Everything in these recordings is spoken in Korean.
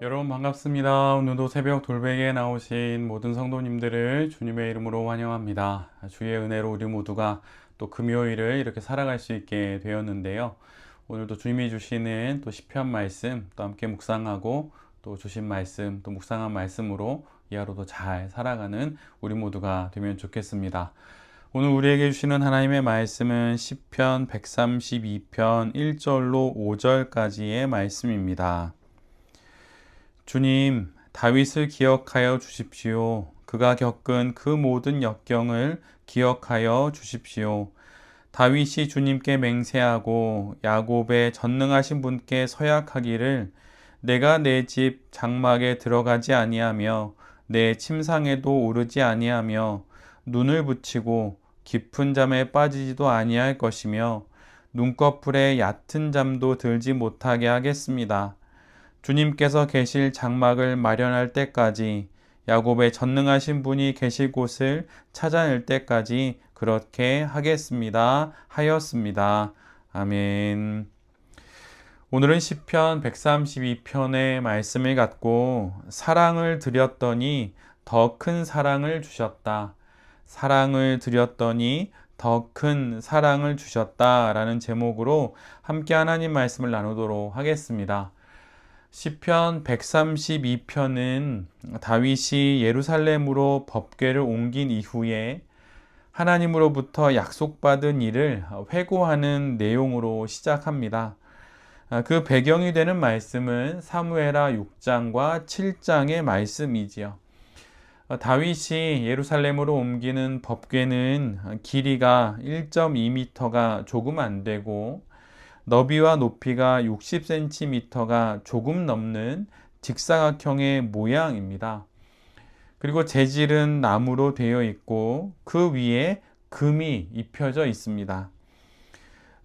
여러분 반갑습니다. 오늘도 새벽 돌베개에 나오신 모든 성도님들을 주님의 이름으로 환영합니다. 주의 은혜로 우리 모두가 또 금요일을 이렇게 살아갈 수 있게 되었는데요. 오늘도 주님이 주시는 또 시편 말씀 또 함께 묵상하고 또 주신 말씀 또 묵상한 말씀으로 이 하루도 잘 살아가는 우리 모두가 되면 좋겠습니다. 오늘 우리에게 주시는 하나님의 말씀은 시편 132편 1절로 5절까지의 말씀입니다. 주님, 다윗을 기억하여 주십시오. 그가 겪은 그 모든 역경을 기억하여 주십시오. 다윗이 주님께 맹세하고 야곱의 전능하신 분께 서약하기를 내가 내 집 장막에 들어가지 아니하며 내 침상에도 오르지 아니하며 눈을 붙이고 깊은 잠에 빠지지도 아니할 것이며 눈꺼풀에 얕은 잠도 들지 못하게 하겠습니다. 주님께서 계실 장막을 마련할 때까지 야곱의 전능하신 분이 계실 곳을 찾아낼 때까지 그렇게 하겠습니다. 하였습니다. 아멘. 오늘은 시편 132편의 말씀을 갖고 사랑을 드렸더니 더 큰 사랑을 주셨다. 사랑을 드렸더니 더 큰 사랑을 주셨다 라는 제목으로 함께 하나님 말씀을 나누도록 하겠습니다. 시편 132편은 다윗이 예루살렘으로 법궤를 옮긴 이후에 하나님으로부터 약속받은 일을 회고하는 내용으로 시작합니다. 그 배경이 되는 말씀은 사무엘하 6장과 7장의 말씀이지요. 다윗이 예루살렘으로 옮기는 법궤는 길이가 1.2m가 조금 안 되고 너비와 높이가 60cm가 조금 넘는 직사각형의 모양입니다. 그리고 재질은 나무로 되어 있고 그 위에 금이 입혀져 있습니다.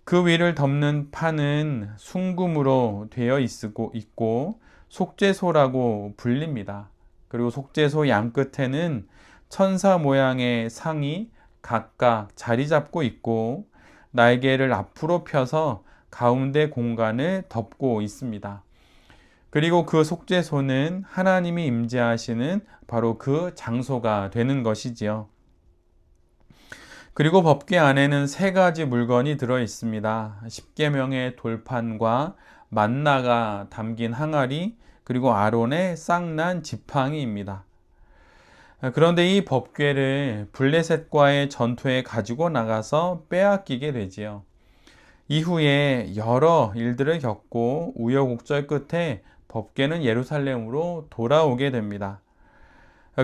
그 위를 덮는 판은 순금으로 되어 있고 속죄소라고 불립니다. 그리고 속죄소 양끝에는 천사 모양의 상이 각각 자리 잡고 있고 날개를 앞으로 펴서 가운데 공간을 덮고 있습니다. 그리고 그 속죄소는 하나님이 임재하시는 바로 그 장소가 되는 것이지요. 그리고 법궤 안에는 세 가지 물건이 들어 있습니다. 십계명의 돌판과 만나가 담긴 항아리, 그리고 아론의 쌍난 지팡이입니다. 그런데 이 법궤를 블레셋과의 전투에 가지고 나가서 빼앗기게 되지요. 이후에 여러 일들을 겪고 우여곡절 끝에 법궤는 예루살렘으로 돌아오게 됩니다.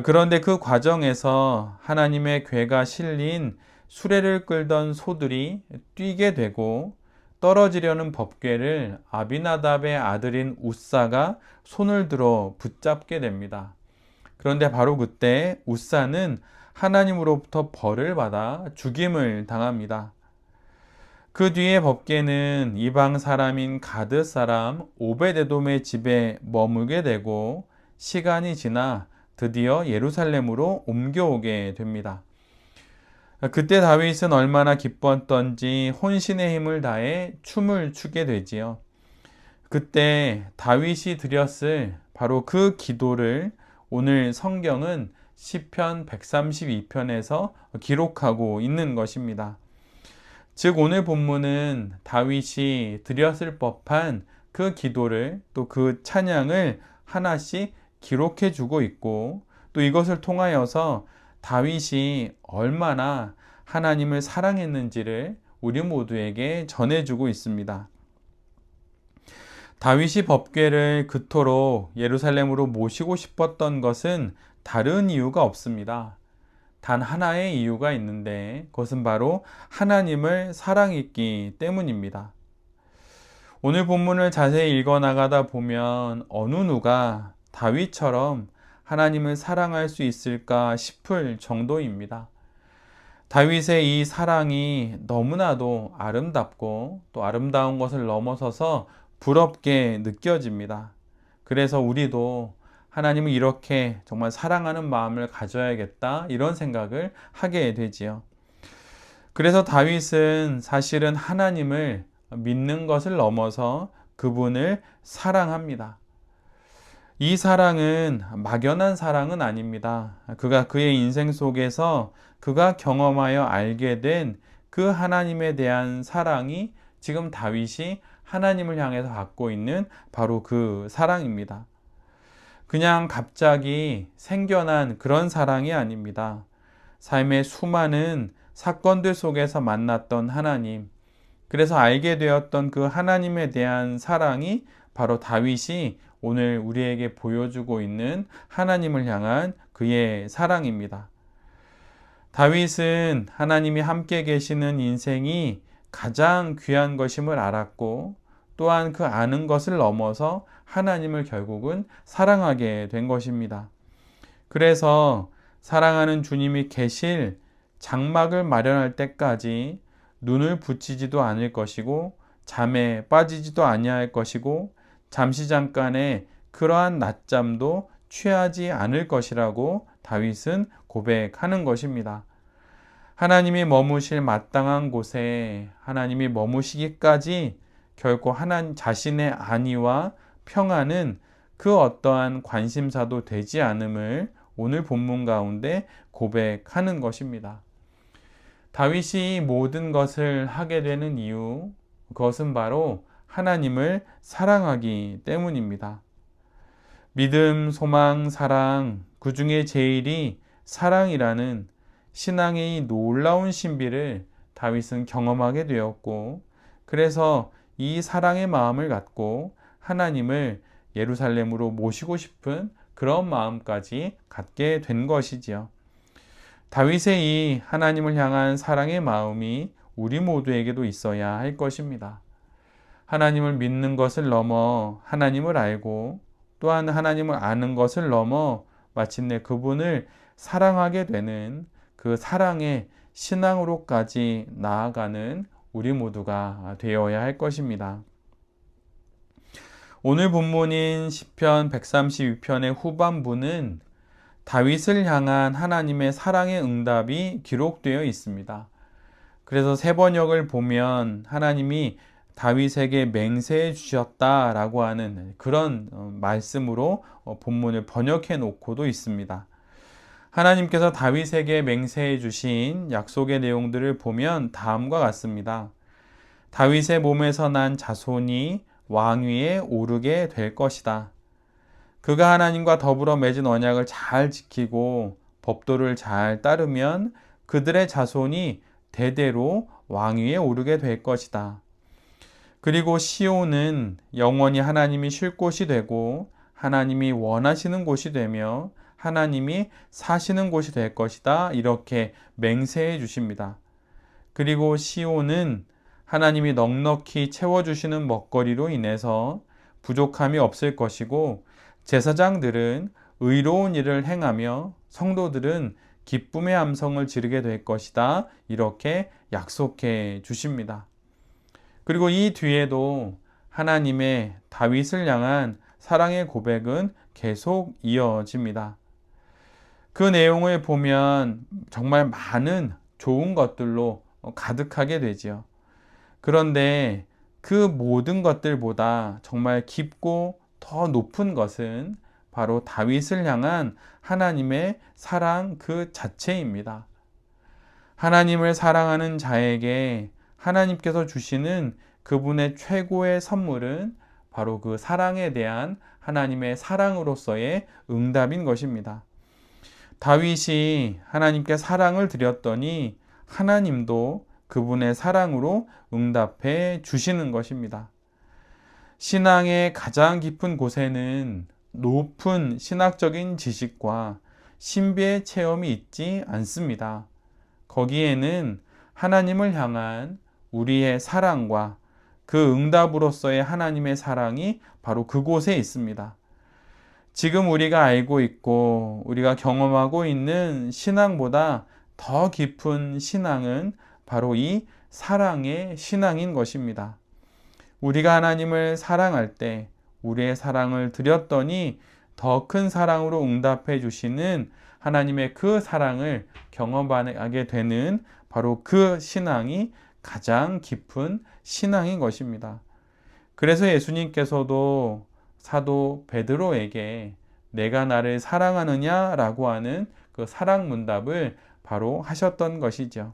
그런데 그 과정에서 하나님의 궤가 실린 수레를 끌던 소들이 뛰게 되고 떨어지려는 법궤를 아비나답의 아들인 우사가 손을 들어 붙잡게 됩니다. 그런데 바로 그때 우사는 하나님으로부터 벌을 받아 죽임을 당합니다. 그 뒤에 법궤는 이방 사람인 가드 사람 오베데돔의 집에 머물게 되고 시간이 지나 드디어 예루살렘으로 옮겨오게 됩니다. 그때 다윗은 얼마나 기뻤던지 혼신의 힘을 다해 춤을 추게 되지요. 그때 다윗이 드렸을 바로 그 기도를 오늘 성경은 시편 132편에서 기록하고 있는 것입니다. 즉 오늘 본문은 다윗이 드렸을 법한 그 기도를 또 그 찬양을 하나씩 기록해 주고 있고 또 이것을 통하여서 다윗이 얼마나 하나님을 사랑했는지를 우리 모두에게 전해주고 있습니다. 다윗이 법궤를 그토록 예루살렘으로 모시고 싶었던 것은 다른 이유가 없습니다. 단 하나의 이유가 있는데 그것은 바로 하나님을 사랑했기 때문입니다. 오늘 본문을 자세히 읽어나가다 보면 어느 누가 다윗처럼 하나님을 사랑할 수 있을까 싶을 정도입니다. 다윗의 이 사랑이 너무나도 아름답고 또 아름다운 것을 넘어서서 부럽게 느껴집니다. 그래서 우리도 하나님을 이렇게 정말 사랑하는 마음을 가져야겠다 이런 생각을 하게 되지요. 그래서 다윗은 사실은 하나님을 믿는 것을 넘어서 그분을 사랑합니다. 이 사랑은 막연한 사랑은 아닙니다. 그가 그의 인생 속에서 그가 경험하여 알게 된 그 하나님에 대한 사랑이 지금 다윗이 하나님을 향해서 갖고 있는 바로 그 사랑입니다. 그냥 갑자기 생겨난 그런 사랑이 아닙니다. 삶의 수많은 사건들 속에서 만났던 하나님, 그래서 알게 되었던 그 하나님에 대한 사랑이 바로 다윗이 오늘 우리에게 보여주고 있는 하나님을 향한 그의 사랑입니다. 다윗은 하나님이 함께 계시는 인생이 가장 귀한 것임을 알았고, 또한 그 아는 것을 넘어서 하나님을 결국은 사랑하게 된 것입니다. 그래서 사랑하는 주님이 계실 장막을 마련할 때까지 눈을 붙이지도 않을 것이고 잠에 빠지지도 아니할 것이고 잠시 잠깐의 그러한 낮잠도 취하지 않을 것이라고 다윗은 고백하는 것입니다. 하나님이 머무실 마땅한 곳에 하나님이 머무시기까지 결코 하나님 자신의 안위와 평안은 그 어떠한 관심사도 되지 않음을 오늘 본문 가운데 고백하는 것입니다. 다윗이 모든 것을 하게 되는 이유, 그것은 바로 하나님을 사랑하기 때문입니다. 믿음, 소망, 사랑, 그 중에 제일이 사랑이라는 신앙의 이 놀라운 신비를 다윗은 경험하게 되었고, 그래서 이 사랑의 마음을 갖고 하나님을 예루살렘으로 모시고 싶은 그런 마음까지 갖게 된 것이지요. 다윗의 이 하나님을 향한 사랑의 마음이 우리 모두에게도 있어야 할 것입니다. 하나님을 믿는 것을 넘어 하나님을 알고 또한 하나님을 아는 것을 넘어 마침내 그분을 사랑하게 되는 그 사랑의 신앙으로까지 나아가는 우리 모두가 되어야 할 것입니다. 오늘 본문인 시편 132편의 후반부는 다윗을 향한 하나님의 사랑의 응답이 기록되어 있습니다. 그래서 세 번역을 보면 하나님이 다윗에게 맹세해 주셨다라고 하는 그런 말씀으로 본문을 번역해 놓고도 있습니다. 하나님께서 다윗에게 맹세해 주신 약속의 내용들을 보면 다음과 같습니다. 다윗의 몸에서 난 자손이 왕위에 오르게 될 것이다. 그가 하나님과 더불어 맺은 언약을 잘 지키고 법도를 잘 따르면 그들의 자손이 대대로 왕위에 오르게 될 것이다. 그리고 시온은 영원히 하나님이 쉴 곳이 되고 하나님이 원하시는 곳이 되며 하나님이 사시는 곳이 될 것이다. 이렇게 맹세해 주십니다. 그리고 시온은 하나님이 넉넉히 채워주시는 먹거리로 인해서 부족함이 없을 것이고 제사장들은 의로운 일을 행하며 성도들은 기쁨의 함성을 지르게 될 것이다. 이렇게 약속해 주십니다. 그리고 이 뒤에도 하나님의 다윗을 향한 사랑의 고백은 계속 이어집니다. 그 내용을 보면 정말 많은 좋은 것들로 가득하게 되지요. 그런데 그 모든 것들보다 정말 깊고 더 높은 것은 바로 다윗을 향한 하나님의 사랑 그 자체입니다. 하나님을 사랑하는 자에게 하나님께서 주시는 그분의 최고의 선물은 바로 그 사랑에 대한 하나님의 사랑으로서의 응답인 것입니다. 다윗이 하나님께 사랑을 드렸더니 하나님도 그분의 사랑으로 응답해 주시는 것입니다. 신앙의 가장 깊은 곳에는 높은 신학적인 지식과 신비의 체험이 있지 않습니다. 거기에는 하나님을 향한 우리의 사랑과 그 응답으로서의 하나님의 사랑이 바로 그곳에 있습니다. 지금 우리가 알고 있고 우리가 경험하고 있는 신앙보다 더 깊은 신앙은 바로 이 사랑의 신앙인 것입니다. 우리가 하나님을 사랑할 때 우리의 사랑을 드렸더니 더 큰 사랑으로 응답해 주시는 하나님의 그 사랑을 경험하게 되는 바로 그 신앙이 가장 깊은 신앙인 것입니다. 그래서 예수님께서도 사도 베드로에게 내가 나를 사랑하느냐라고 하는 그 사랑 문답을 바로 하셨던 것이죠.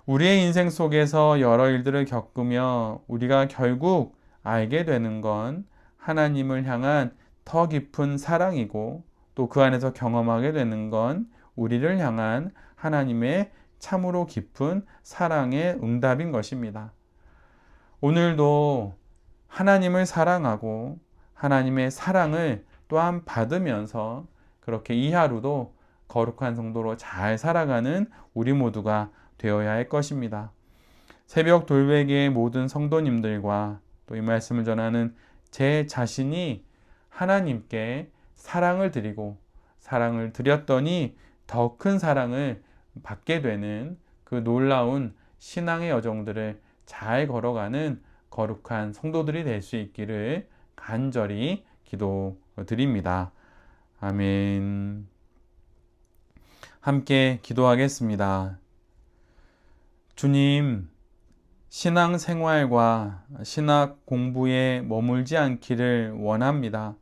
우리의 인생 속에서 여러 일들을 겪으며 우리가 결국 알게 되는 건 하나님을 향한 더 깊은 사랑이고, 또 그 안에서 경험하게 되는 건 우리를 향한 하나님의 참으로 깊은 사랑의 응답인 것입니다. 오늘도 하나님을 사랑하고 하나님의 사랑을 또한 받으면서 그렇게 이 하루도 거룩한 성도로 잘 살아가는 우리 모두가 되어야 할 것입니다. 새벽 돌베개의 모든 성도님들과 또 이 말씀을 전하는 제 자신이 하나님께 사랑을 드리고 사랑을 드렸더니 더 큰 사랑을 받게 되는 그 놀라운 신앙의 여정들을 잘 걸어가는 거룩한 성도들이 될 수 있기를 간절히 기도드립니다. 아멘. 함께 기도하겠습니다. 주님, 신앙생활과 신학 공부에 머물지 않기를 원합니다.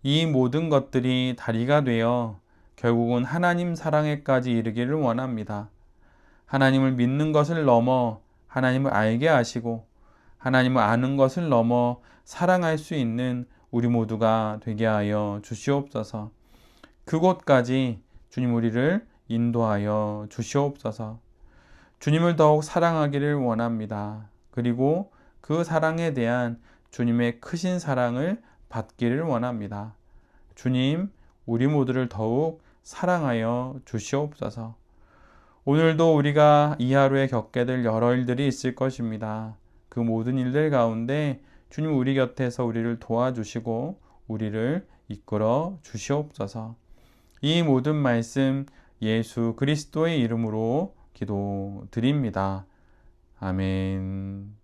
이 모든 것들이 다리가 되어 결국은 하나님 사랑에까지 이르기를 원합니다. 하나님을 믿는 것을 넘어 하나님을 알게 하시고 하나님을 아는 것을 넘어 사랑할 수 있는 우리 모두가 되게 하여 주시옵소서. 그곳까지 주님 우리를 인도하여 주시옵소서. 주님을 더욱 사랑하기를 원합니다. 그리고 그 사랑에 대한 주님의 크신 사랑을 받기를 원합니다. 주님, 우리 모두를 더욱 사랑하여 주시옵소서. 오늘도 우리가 이 하루에 겪게 될 여러 일들이 있을 것입니다. 그 모든 일들 가운데 주님 우리 곁에서 우리를 도와주시고 우리를 이끌어 주시옵소서. 이 모든 말씀 예수 그리스도의 이름으로 기도드립니다. 아멘.